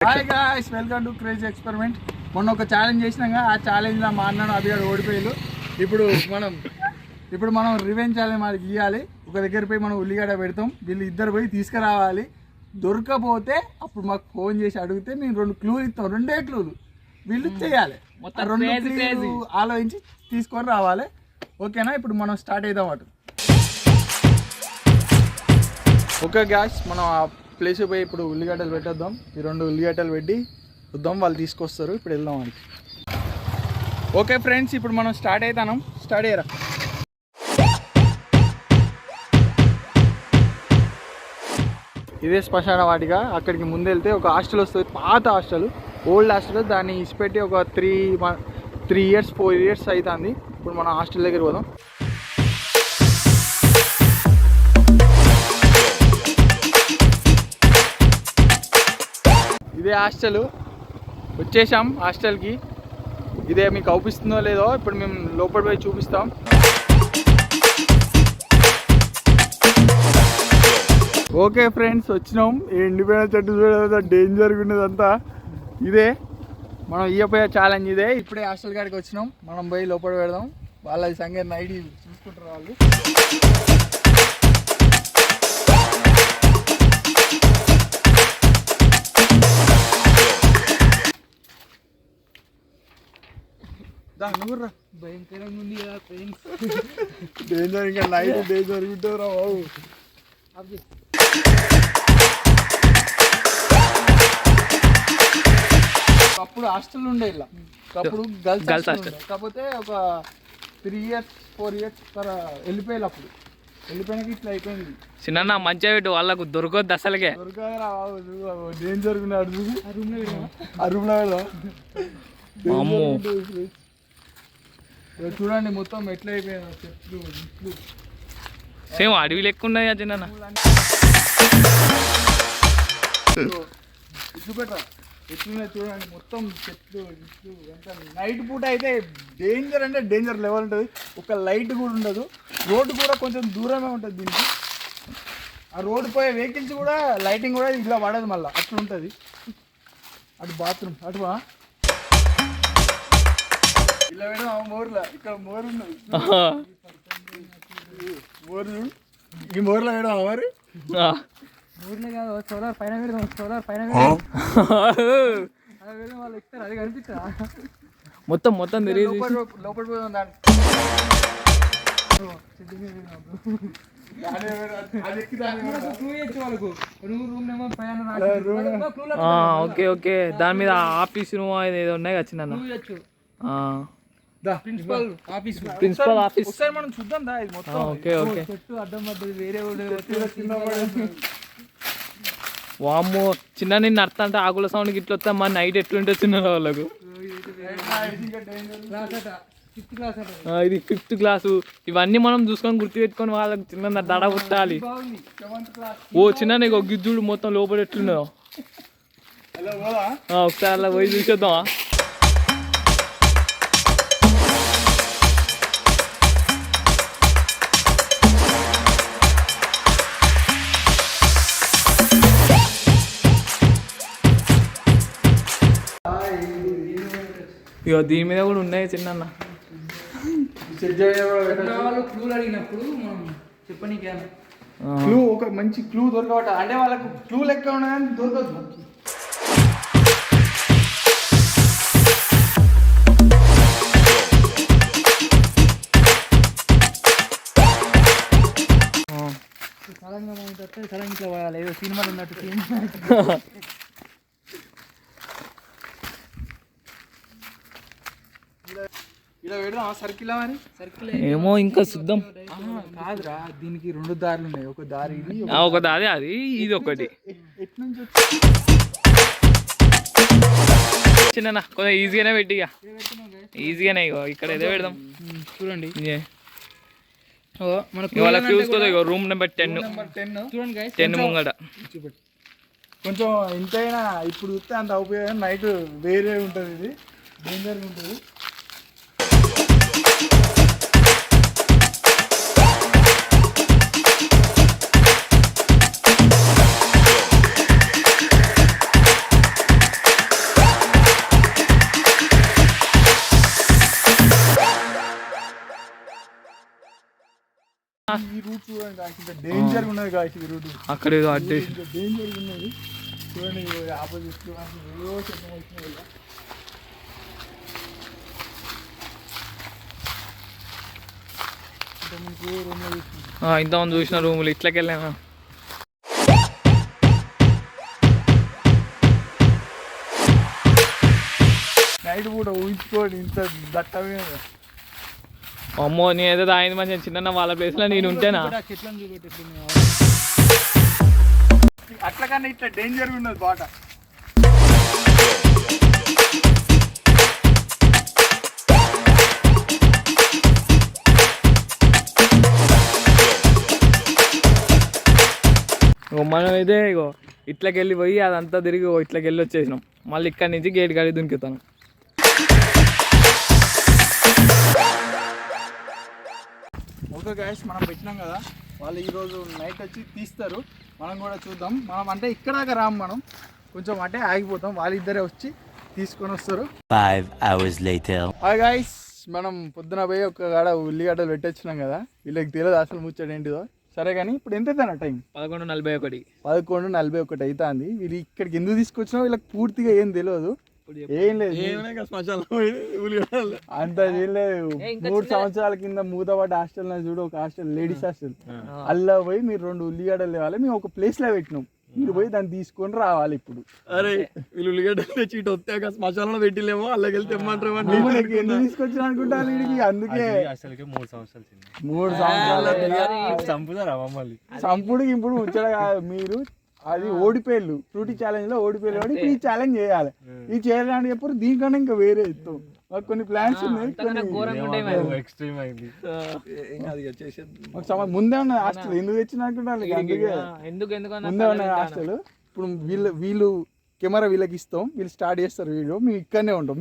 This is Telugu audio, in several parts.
Hi guys, welcome to crazy experiment. మొన్న ఒక ఛాలెంజ్ చేసినాక ఆ ఛాలెంజ్లో మా అన్నను అభిగాడు ఓడిపోయారు. ఇప్పుడు మనం రివెంజ్ ఛాలెంజ్ మనకి ఇవ్వాలి. ఒక దగ్గర పోయి మనం ఉల్లిగడ్డ పెడతాం, వీళ్ళు ఇద్దరు పోయి తీసుకురావాలి. దొరకపోతే అప్పుడు మాకు ఫోన్ చేసి అడిగితే మేము 2 క్లూలు ఇస్తాం. 2 క్లూలు వీళ్ళు చేయాలి. 2 క్లూలు ఆలోచించి తీసుకొని రావాలి. ఓకేనా? ఇప్పుడు మనం స్టార్ట్ అవుతాం అటు. ఓకే గ్యాస్, మనం ఆ ప్లేస్ పోయి ఇప్పుడు ఉల్లిగడ్డలు పెట్టేద్దాం. ఈ 2 ఉల్లిగడ్డలు పెట్టి వద్దాం, వాళ్ళు తీసుకొస్తారు. ఇప్పుడు వెళ్దాం వాడికి. ఓకే ఫ్రెండ్స్, ఇప్పుడు మనం స్టార్ట్ అవుతాం. స్టార్ట్ అయ్యారా? ఇదే శ్మశాన వాటిక. అక్కడికి ముందు వెళ్తే ఒక హాస్టల్ వస్తుంది, పాత హాస్టల్, ఓల్డ్ హాస్టల్. దాన్ని ఇసిపెట్టి ఒక 3 ఇయర్స్ 4 ఇయర్స్ అవుతుంది. ఇప్పుడు మనం హాస్టల్ దగ్గర పోదాం. ఇదే హాస్టల్, వచ్చేసాం హాస్టల్కి. ఇదే మీకు అవుపిస్తుందో లేదో ఇప్పుడు మేము లోపల పోయి చూపిస్తాం. ఓకే ఫ్రెండ్స్, వచ్చినాం. ఎండిపోయిన చెట్టు చూడదు, డేంజర్గా ఉండేదంతా. ఇదే మనం ఇయ్యపోయే ఛాలెంజ్ ఇదే. ఇప్పుడే హాస్టల్ కాడికి వచ్చినాం. మనం పోయి లోపల పెడదాం. వాళ్ళ సంగతి నైట్ చూసుకుంటారు వాళ్ళు. భయంకరంగా ఉంది కదా ఫ్రెండ్స్. డేంజర్, ఇంకా నైట్ డేంజర్ ఉంటారా బాబు. అప్పుడు హాస్టల్ ఉండే, ఇలా అప్పుడు గర్ల్స్ హాస్టల్. కాకపోతే ఒక 3 ఇయర్స్ 4 ఇయర్స్ వెళ్ళిపోయారు. అప్పుడు వెళ్ళిపోయినాక ఇట్లా అయిపోయింది. చిన్న మంచిగా పెట్టు, వాళ్ళకు దొరకద్దు అసలుకే. దొరకదురా బాబు, డేంజర్ ఉన్నాడు. ఆ రూమ్ లో చూడండి మొత్తం ఎట్లా అయిపోయింది. చెట్లు సేమ్ అడవి లెక్క ఉన్నది చిన్న. ఇట్లు పెట్టరా ఎట్లున్నాయి చూడండి, మొత్తం చెట్లు ఇట్లు. ఎంత నైట్ పూట అయితే డేంజర్ అంటే డేంజర్ లెవెల్ ఉంటుంది. ఒక లైట్ కూడా ఉండదు. రోడ్డు కూడా కొంచెం దూరమే ఉంటుంది దీనికి. ఆ రోడ్డు పోయే వెహికల్స్ కూడా లైటింగ్ కూడా ఇట్లా పడదు, మళ్ళీ అట్లుంటుంది. అటు బాత్రూమ్ అటు ఇలా వేయడం. మోర్లా ఇక్కడ మోర్ ఉన్నది. మోర్ ఈ మోర్లో వేయడం మరి ఊర్లే కాదు, సోలార్ పైన పెడదాం. సోలార్ పైన వాళ్ళు ఎక్కుతారు, అది కనిపిస్తా. మొత్తం తిరిగి లోపల పోదాం. దాని ఓకే ఓకే, దాని మీద ఆఫీస్ రూమ్ ఏదో ఉన్నాయి కదా చిన్న. ప్రిన్సిపల్ ఆఫీస్ ఒకసారి మనం చూద్దాం. ఇది మొత్తం ఓకే ఓకే. చెట్టు అడ్డం పడ్డది, వేరే వామ్మో చిన్న, నిన్ను అర్థం అంటే ఆకుల సౌండ్ ఇట్లా వస్తా. మా నైట్ ఎట్లుంటే చిన్న వాళ్ళకు. ఇది 5th క్లాసు. ఇవన్నీ మనం చూసుకొని గుర్తు పెట్టుకొని వాళ్ళకి చిన్న దడ పుట్టాలి. ఓ చిన్న నీకు గిజ్జుడు మొత్తం లోపల ఎట్లున్నాయో ఒకసారి అలా పోయి చూసేద్దామా? ఇక దీని మీద కూడా ఉన్నాయి చిన్న. క్లూలు అడిగినప్పుడు మనం చెప్పనీకే క్లూ, ఒక మంచి క్లూ దొరకబట్ట. అంటే వాళ్ళకు క్లూ లెక్క ఉన్నదని దొరకదు. సడన్గా సడన్ ఇట్లా పోయాలి, ఏదో సినిమాలు ఉన్నట్టు. ఇలా పెడదాం సర్కిల్ మరి. సర్కిల్ ఏమో ఇంకా చూద్దాం. కాదురా, దీనికి 2 దారులు ఉన్నాయి. ఒక దారి ఇది, ఒక దారి అది, ఇది ఒకటి. ఎట్నుంచి చిన్న కొంచెం ఈజీగానే పెట్టి, ఈజీగానే. ఇక్కడ ఏదో పెడదాం చూడండి. వాళ్ళకి చూసుకోదు. రూమ్ నెంబర్ 10 చూడండి 10 ముంగట. కొంచెం ఎంతైనా ఇప్పుడు చూస్తే అంత ఉపయోగం. నైట్ వేరే ఉంటుంది, ఇది డేంజర్గా ఉంటుంది. ఈ రూట్ చూడండి guys, ఇంకా డేంజర్ ఉన్నది guys ఈ రూట్. అక్కడ ఏదో అడ్డే ఇంకా డేంజర్ ఉన్నది చూడండి. ఆపోజిట్ ఏదో శబ్దం వచ్చినాయి కదా. ఇంతమంది చూసిన రూములు ఇట్లకి వెళ్ళాము. నైట్ పూట ఊహించుకోండి ఇంత దట్టమే. అమ్మో నేనైతే తాగింది మంచిగా చిన్న వాళ్ళ ప్లేస్లో నేను ఉంటేనా. అట్లా కన్నా ఇట్లా డేంజర్ ఉన్నది బాట. మనం అయితే ఇగో ఇట్లకి వెళ్ళి పోయి అదంతా తిరిగి ఇట్లకి వెళ్ళి వచ్చేసినాం. మళ్ళీ ఇక్కడి నుంచి గేట్ కాడి దునికితాను. ఓకే గైస్, మనం పెట్టినాం కదా, వాళ్ళు ఈరోజు నైట్ వచ్చి తీస్తారు. మనం కూడా చూద్దాం. మనం అంటే ఇక్కడ దాకా రాము, మనం కొంచెం అంటే ఆగిపోతాం. వాళ్ళిద్దరే వచ్చి తీసుకొని వస్తారు. 5 hours later. హాయ్ గైస్, మనం పొద్దున పోయి ఒక కాడ ఉల్లిగడ్డలు పెట్టొచ్చినాం కదా. వీళ్ళకి తెలియదు అసలు ముచ్చట ఏంటిదో. సరే కానీ ఇప్పుడు ఎంత అవుతాను టైం? 11:41. 11:41 అవుతుంది. వీళ్ళు ఇక్కడికి ఎందుకు తీసుకొచ్చినా వీళ్ళకి పూర్తిగా ఏం తెలియదు. ఏం లేదు, అంత ఏం లేదు. 3 సంవత్సరాల కింద మూతపడ్డ హాస్టల్ చూడు, ఒక హాస్టల్ లేడీస్ హాస్టల్. అల్లా పోయి మీరు 2 ఉల్లిగడ్డలు తేవాలి. మేము ఒక ప్లేస్ లో పెట్టినాం, మీరు పోయి దాన్ని తీసుకొని రావాలి. ఇప్పుడు అరే వీళ్ళు ఉల్లిగడ్డలు తెచ్చి ఇటు వస్తాక శ్మశానంలో పెట్టిలేమో అల్లకి వెళ్తే ఏమంటారు ఎందుకు తీసుకొచ్చిన అనుకుంటాను వీడికి. అందుకే 3 సంవత్సరాలు 3 సంవత్సరాలు చంపుతారా మమ్మల్ని? సంపుడికి ఇప్పుడు ముచ్చట కాదు. మీరు అది ఓడిపోయారు, ఫ్రూటీ ఛాలెంజ్ లో ఓడిపోయారు కాబట్టి ఇప్పుడు ఈ ఛాలెంజ్ చేయాలి. ఇది చేయాలని చెప్పారు. దీనికన్నా ఇంకా వేరే ఇస్తాం. మాకు కొన్ని ప్లాన్స్ ఉన్నాయి. ఎక్స్ట్రీమ్ అయింది. ముందే ఉన్నది హాస్టల్. ఎందుకు తెచ్చిన అనుకుంటాను. అందుకే ముందే ఉన్నది హాస్టల్. ఇప్పుడు వీళ్ళు కెమెరా వీళ్ళకి ఇస్తాం, వీళ్ళు స్టార్ట్ చేస్తారు వీడియో. మేము ఇక్కడనే ఉంటాం.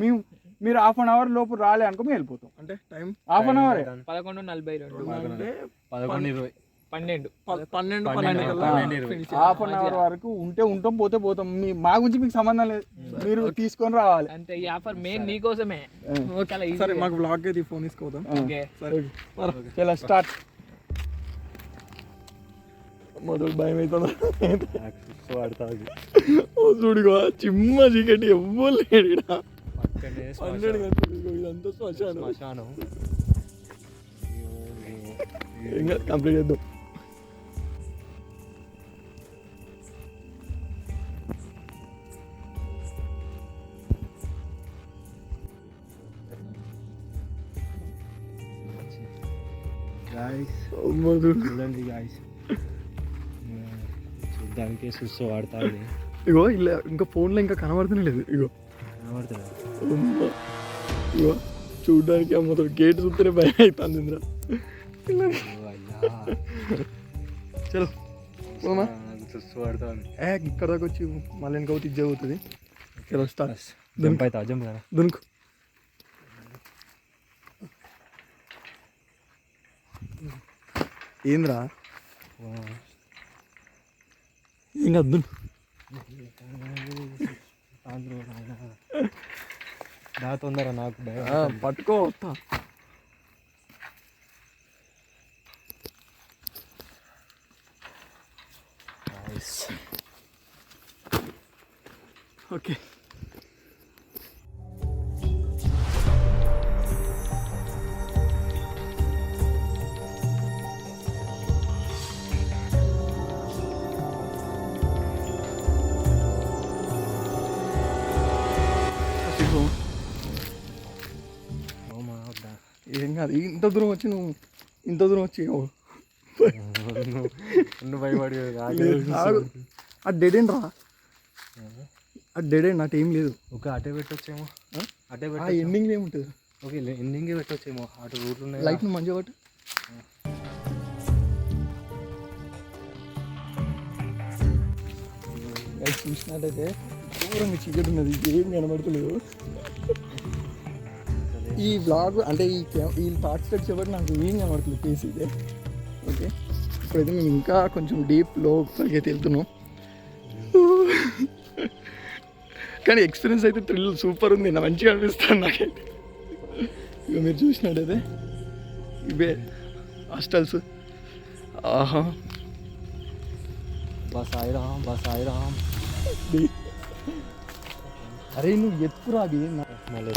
మీరు హాఫ్ అన్ అవర్ లోపు రాలే అనుకో మేము వెళ్ళిపోతాం. అంటే time half an hour. 11:42. 11:20. 12. Half an hour వరకు ఉంటే ఉంటాం, పోతే పోతాం. మా గురించి మీకు సంబంధం లేదు, మీరు తీసుకొని రావాలి. అంటే ఈ ఆఫర్ మెయిన్ నీకోసమే. సరే మాకు బ్లాగ్ అయితే ఫోన్ తీసుకోదాం. చలో స్టార్ట్. మొదలు భయం అవుతుంది. చూడుగా చిమ్మ చీకటి ఎవ్వరు లేడు. ఇదంతా శ్మశానం. ఇంకా కంప్లీట్ చేద్దాం. చూడండి గాయ్స్, చూడ్డానికి సుస్సు వాడతాడు. ఇగో ఇలా ఇంకా ఫోన్లో ఇంకా కనబడుతూనే లేదు. ఇగో ఇగో చూడడానికి మొత్తం గేట్ చూస్తేనే భయం అవుతుంది. ఇంద్ర చలో పోమా. సుస్సు వాడతాను. ఇక్కడ దాకా వచ్చి మళ్ళీ ఇంకా ఇజ్జ అవుతుంది. చలో స్టార్ట్. జంప్ అవుతా, జంప్ కదా దునుకు. ఏంద్రా ఇంకా దును నా తొందర నాకు పట్టుకో. వస్తా. ఓకే ఏం కాదు. ఇంత దూరం వచ్చి నువ్వు ఇంత దూరం వచ్చి భయపడి అది డెడ్ ఎండ్ రా. అది డెడ్ ఎండ్ అటు ఏం లేదు. ఒక అటే పెట్టొచ్చేమో. అటే ఎండింగ్ ఏముంటుంది. ఓకే ఎండింగే పెట్టొచ్చేమో. అటు రూట్లు ఉన్నాయి. లైట్ మంచిగా పట్టు. చూసినట్టయితే దూరంగా చీకటి ఉన్నది, ఏం కనబడతలేదు. ఈ బ్లాగ్ అంటే ఈ థాట్స్ వచ్చేవాటి నాకు ఏం కనబడుతుంది ఫేస్ ఇదే. ఓకే ఇప్పుడైతే మేము ఇంకా కొంచెం డీప్ లోపలికి అయితే వెళ్తున్నాం. కానీ ఎక్స్పీరియన్స్ అయితే థ్రిల్ సూపర్ ఉంది. నా మంచిగా అనిపిస్తుంది నాకైతే. ఇక మీరు చూసినట్టయితే ఇవే హాస్టల్స్. ఆహా బస్ సాయిరామ్ బస్ సాయిరామ్. అరే నువ్వు ఎత్తుకురా అది మళ్ళీ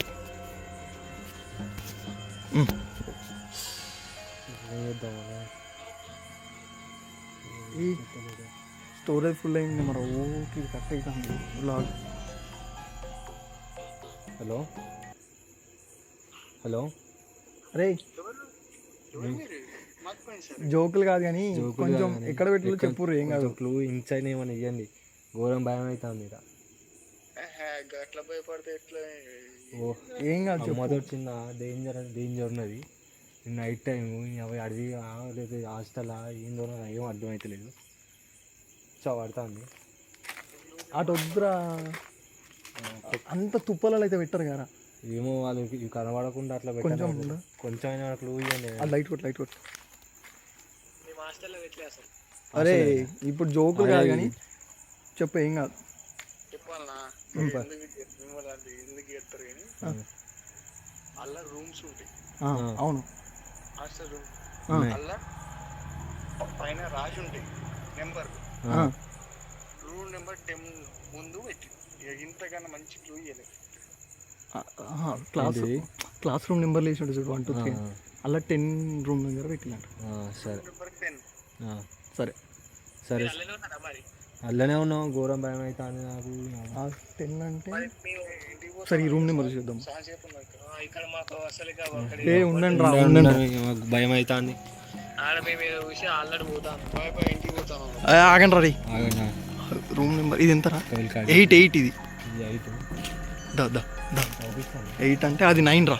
స్టోరేజ్ ఫుల్ అయింది మరి ఓకే కట్ అవుతుంది బ్లాగ్. హలో హలో అరే జోకులు కాదు కానీ కొంచెం ఎక్కడ పెట్టాలో చెప్పుర్రు ఏం కాదు. క్లూ ఇన్సైడ్ ఏమని ఇవ్వండి. ఘోరం భయం అవుతుంది ఇక్కడ. అట్లా భయపడితే ఎట్లా? ఓ ఏం కాదు అమ్మతో చిన్న డేంజర్ ఉన్నది. నైట్ టైం అవి అడవి లేదు హాస్టల్ ఏం దూరం ఏం అర్థమవుతలేదు. పడుతుంది అటు వద్దురా అంత తుప్పలలో అయితే పెట్టరు కదా. ఏమో వాళ్ళకి కనబడకుండా అట్లా కొంచెం పెట్టాలి. కొంచెం అయినా క్లూ ఇవ్వండి. లైట్ కొట్టు. అరే ఇప్పుడు జోకులు కాదు కానీ చెప్పు ఏం కాదు. చెప్పాలనా? ఎందుకు చెప్తారు కానీ అలా రూమ్స్ ఉంటాయి. అవును హాస్టల్ రూమ్ అలా పైన రాజు ఉంటాయి నెంబర్. రూమ్ నెంబర్ 10 ముందు పెట్టి ఇంతకన్నా మంచి క్లూ ఇవ్వలేదు. క్లాస్ రూమ్ నెంబర్ వేసి ఉంటుంది చూడు 1 2 3 అలా 10 రూమ్ దగ్గర పెట్టిందంట. సరే సరే సరే అల్లనే ఉన్నావు. ఘోరం భయం అవుతుంది నాకు. 10 అంటే సరే ఈ రూమ్ నెంబర్ చూద్దాం. ఉండండి రా భయం అవుతుంది. ఆగండి రా రూమ్ నెంబర్ ఇది ఎంతరా? 8 ఇది 8 అంటే అది 9 రా.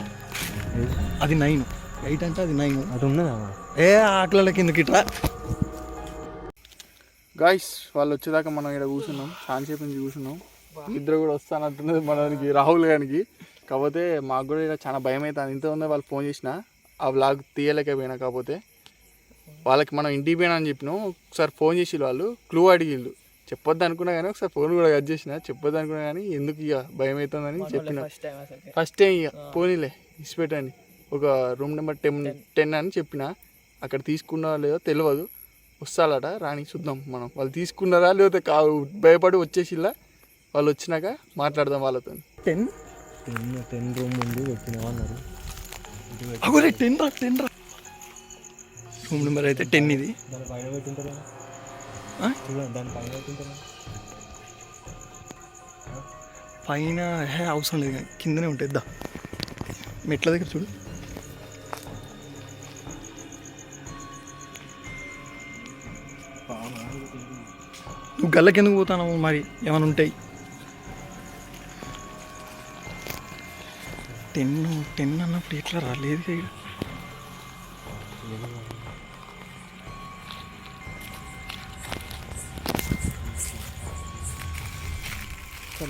అది 9. 8 అంటే అది 9. అటు ఉన్నదా? ఆకలి కిందకి ఇట్రా. గాయస్ వాళ్ళు వచ్చేదాకా మనం ఇక్కడ కూర్చున్నాం. చాలాసేపు నుంచి కూర్చున్నాం. ఇద్దరు కూడా వస్తానంటున్నది మనకి రాహుల్ గారికి. కాకపోతే మాకు కూడా ఇక్కడ చాలా భయం అవుతుంది. ఇంతకుముందే వాళ్ళు ఫోన్ చేసిన ఆ వ్లాగ్ తీయలేకపోయినా. కాకపోతే వాళ్ళకి మనం ఇంటికి పోయినా అని చెప్పినాం. ఒకసారి ఫోన్ చేసి వాళ్ళు క్లూ అడిగిళ్ళు. చెప్పొద్దు అనుకున్నా కానీ ఒకసారి ఫోన్ కూడా కట్ చేసిన. చెప్పొద్దు అనుకున్నా కానీ ఎందుకు ఇక భయం అవుతుందని చెప్పిన. ఫస్ట్ టైం ఇక పోనీలే ఇచ్చిపెట్టండి. ఒక రూమ్ నెంబర్ 10 అని చెప్పిన. అక్కడ తీసుకున్నారో లేదో తెలియదు. వస్తాలట రాని చూద్దాం మనం. వాళ్ళు తీసుకున్నారా లేకపోతే భయపడి వచ్చేసిలా. వాళ్ళు వచ్చినాక మాట్లాడదాం వాళ్ళతో. 10 రూమ్ ముందు పెట్టినా అన్నారు. 10 రా రూమ్ నెంబర్ అయితే 10 ఇది. దాని పైన పెట్టింటారా? చూడండి దాని పైన పెట్టింటారా? పైన అవసరం లేదు కానీ కిందనే ఉంటుంది. దా మెట్ల దగ్గర చూడు. నువ్వు గల్లకి ఎందుకు పోతాను మరి? ఏమైనా ఉంటాయి. 10 అన్నప్పుడు ఎట్లా రాలేదు ఇక.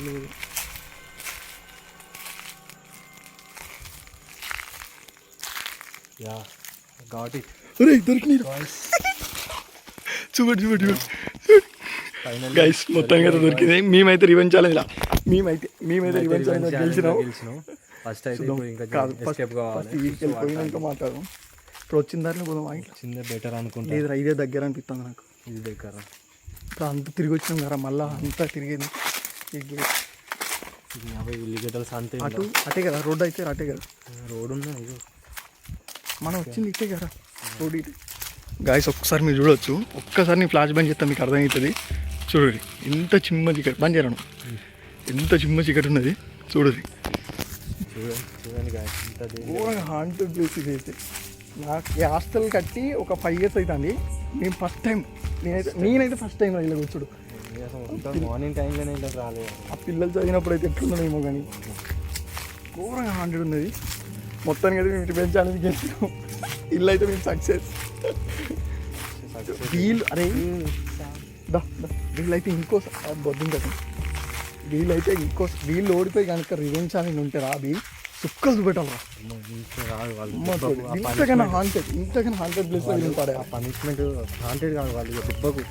లేదు యా గాట్ ఇట్. దొరికినాయి. చూపండి గైస్ మొత్తంగా అయితే దొరికింది. మేమైతే రివెంజ్ ఛాలెంజ్ గెలిచినాం. ఫస్ట్ అయితే పోయినాక మాట్లాడదాం. ఇప్పుడు వచ్చిన దాంట్లో పోదాం. వచ్చిందే బెటర్ అనుకుంటా. లేదురా ఇదే దగ్గర అనిపిస్తుంది నాకు. ఇది దగ్గర ఇప్పుడు అంత తిరిగి వచ్చినాం కదా మళ్ళీ అంతా తిరిగేది. ఉల్లిగడ్డలు అంతే అటే కదా రోడ్ అయితే అటే కదా రోడ్ ఉన్నది. మనం వచ్చింది ఇటే కదా రోడ్ ఇటే. గాయస్ ఒక్కసారి మీరు చూడవచ్చు. ఒక్కసారి నేను ఫ్లాష్ బంద్ చేస్తాను మీకు అర్థమవుతుంది. చూడండి ఎంత చిమ్మ చీకటి. బంద్ చేయను. ఎంత చిమ్మ చీకటి ఉన్నది చూడండి. ఘోరంగా హాంటెడ్ ప్లేస్ ఇది అయితే. నాకు ఈ హాస్టల్ కట్టి ఒక 5 years అవుతుంది. మేము ఫస్ట్ టైం నేనైతే ఫస్ట్ టైం ఇలా కూర్చోడు. మార్నింగ్ టైంలోనే ఇలా రాలేదు. ఆ పిల్లలు చదివినప్పుడు అయితే ఎట్లున్నాయేమో కానీ ఘోరంగా హాంటెడ్ ఉన్నది. మొత్తానికి అయితే మేము రివెంజ్ ఛాలెంజ్ గెలిచినాం. ఇల్లు అయితే మేము సక్సెస్. వీళ్ళు అరే వీళ్ళైతే ఇంకో బొద్దు కదా. వీళ్ళైతే వీళ్ళు ఓడిపోయి కనుక రివెంజ్ ఛాలెంజ్ ఉంటే రా వీళ్ళు సుక్కలు చూపెట్టాలరా. ఇంతకన్నా హాంటెడ్ ప్లేస్ ఉంటాడు. ఆ పనిష్మెంట్ హాంటెడ్ కాదు. వాళ్ళు దెబ్బకు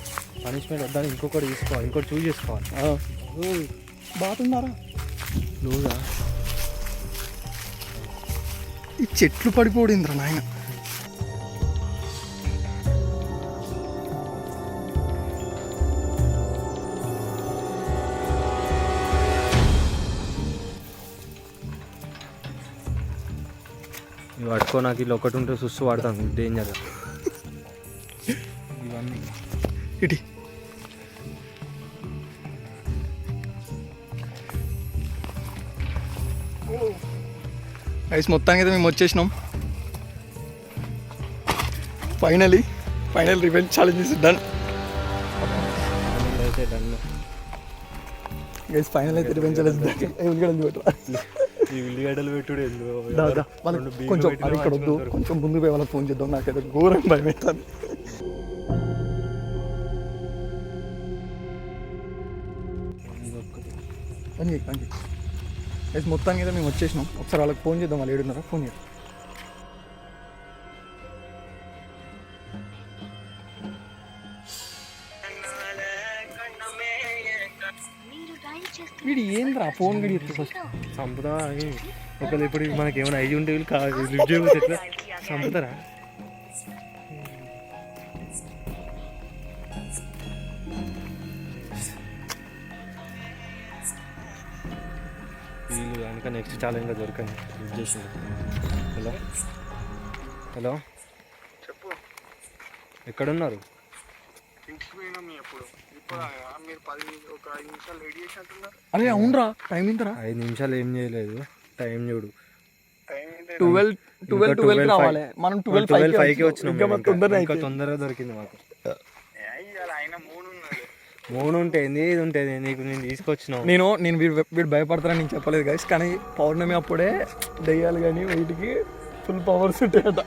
పనిష్మెంట్ వద్దని ఇంకొకటి తీసుకోవాలి. ఇంకోటి చూస్ చేసుకోవాలి. బాగున్నారా నువ్వుగా ఈ చెట్లు పడిపోడిందిరా నాయన. ఇవి పట్టుకో, నాకు ఇల్లు ఒకటి ఉంటే సుస్సు పడతాను డేంజర్. ఇవన్నీ ఇటీ గైస్ మొత్తానికి అయితే మేము వచ్చేసినాం. Final revenge challenge is done అయితే డన్. గైస్ ఫైనల్ అయితే రివెంజ్ ఛాలెంజ్ ఈ ఉల్లిగడ్డలు పెట్టుడు కొంచెం అది ఇక్కడ వద్దు, కొంచెం ముందు పోయి వాళ్ళకి ఫోన్ చేద్దాం. నాకైతే ఘోరం భయం అవుతుంది. గైస్ మొత్తానికి అయితే మేము వచ్చేసినాం. ఒకసారి వాళ్ళకి ఫోన్ చేద్దాం. వాళ్ళు ఏడున్నారా? ఫోన్ చేద్దాం. వీడు ఏంద్రా ఫోన్ గడి ఫస్ట్ చంపుతా. ఒకళ్ళు ఇప్పుడు మనకి ఏమైనా అయ్యి ఉంటే లిఫ్ట్ చేయకపోతే ఎట్లా చంపుతారా? వీళ్ళు కనుక నెక్స్ట్ ఛాలెంజ్గా దొరకండి లిఫ్ట్ చేసింది. హలో హలో చెప్పు. ఎక్కడున్నారు? ఇంటికి పోయినాం ఎప్పుడు మీరు 5 నిమిషాలు రెడీ చేసినట్టున్నారు. అరే అవునరా, టైం ఇంతరా? 5 నిమిషాలు ఏం చేయలేదు. టైం చూడు, 12 రావాలి. మనం 12:05కి వచ్చినాం. ఇంకా తొందరగా దొరికింది మాకు. ఆయన 3 ఉన్నది. 3 ఉంటుంది, ఇది ఉంటుంది. నీకు నేను తీసుకొచ్చినావు. నేను వీడు భయపడతానని నేను చెప్పలేదు గైస్. కానీ పౌర్ణమి అప్పుడే దెయ్యాలు కానీ వీటికి ఫుల్ పవర్స్ ఉంటాయట.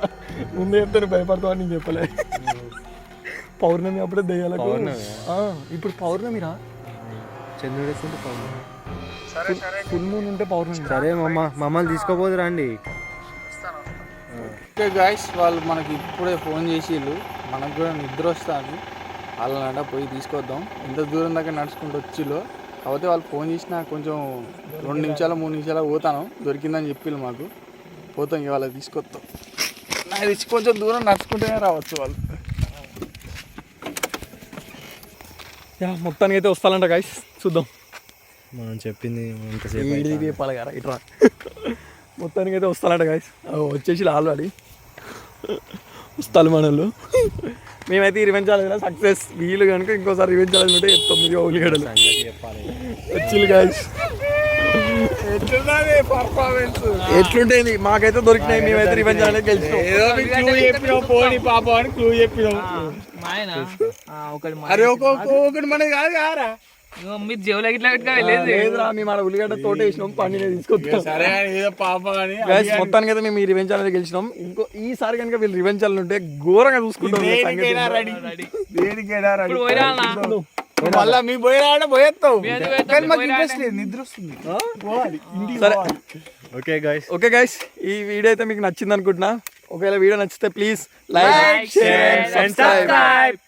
ముందే చెప్తే భయపడతావని నేను చెప్పలేదు. పౌర్ణమి అప్పుడే దెయ్యాలకు. ఇప్పుడు పౌర్ణమి రా, చంద్రుడు వేసుకుంటే పౌర్ణమి. ఫుల్ మూన్ ఉంటే పౌర్ణమి. సరే మమ్మల్ని తీసుకోపోదు రండి. ఓకే గాయస్, వాళ్ళు మనకి ఇప్పుడే ఫోన్ చేసిళ్ళు. మనకు కూడా నిద్ర వస్తుంది. వాళ్ళనంట పోయి తీసుకొద్దాం. ఎంత దూరం దాకా నడుచుకుంటూ వచ్చిళ్ళు. కాకపోతే వాళ్ళు ఫోన్ చేసినా కొంచెం 2 నిమిషాలు 3 నిమిషాలు పోతాను. దొరికిందని చెప్పిళ్ళు మాకు. పోతాం ఇక వాళ్ళకి తీసుకొస్తాం. నాకు తెచ్చి కొంచెం దూరం నడుచుకుంటూనే రావచ్చు వాళ్ళు. మొత్తానికి అయితే వస్తానంట గైస్, చూద్దాం. మనం చెప్పింది ఎంతసేపు చెప్పాలి కదా ఇట్లా. మొత్తానికి అయితే వస్తానంట గైస్. వచ్చేసి ఆల్రెడీ వస్తాను మనలు. మేమైతే ఈ రివెంజ్ ఛాలెంజ్ సక్సెస్. వీళ్ళు కనుక ఇంకోసారి రివెంజ్ ఛాలెంజ్ ఉంటే 9 ఉల్లిగడ్డలు వచ్చిల్లు గైస్. ఎట్లుంటేది మాకైతే దొరికినాయి. మేమైతే రివెంజ్ ఛాలెంజ్ గెలిచినాం. అరే ఒకటి మనది కాదు కారా. మీరు జేబులో ఇట్లా లేదురా, మేము ఆడ ఉల్లిగడ్డ తోట వేసినాం. పండినే తీసుకొచ్చాం. సరే ఏదో పాప కానీ మొత్తానికి అయితే మేము ఈ రివెంజ్ ఛాలెంజ్ గెలిచినాం. ఈసారి కనుక వీళ్ళు రివెంజ్ ఛాలెంజ్ ఉంటే ఘోరంగా చూసుకుంటాం. దేనికైనా రెడీ. మళ్ళా మీ పోయినా పోయేస్తావు. మాకు ఇంట్రెస్ట్ లేదు, నిద్ర వస్తుంది. సరే ఓకే గైస్, ఈ వీడియో అయితే మీకు నచ్చింది అనుకుంటున్నా. ఒకవేళ వీడియో నచ్చితే ప్లీజ్ లైక్, షేర్, సబ్స్క్రైబ్.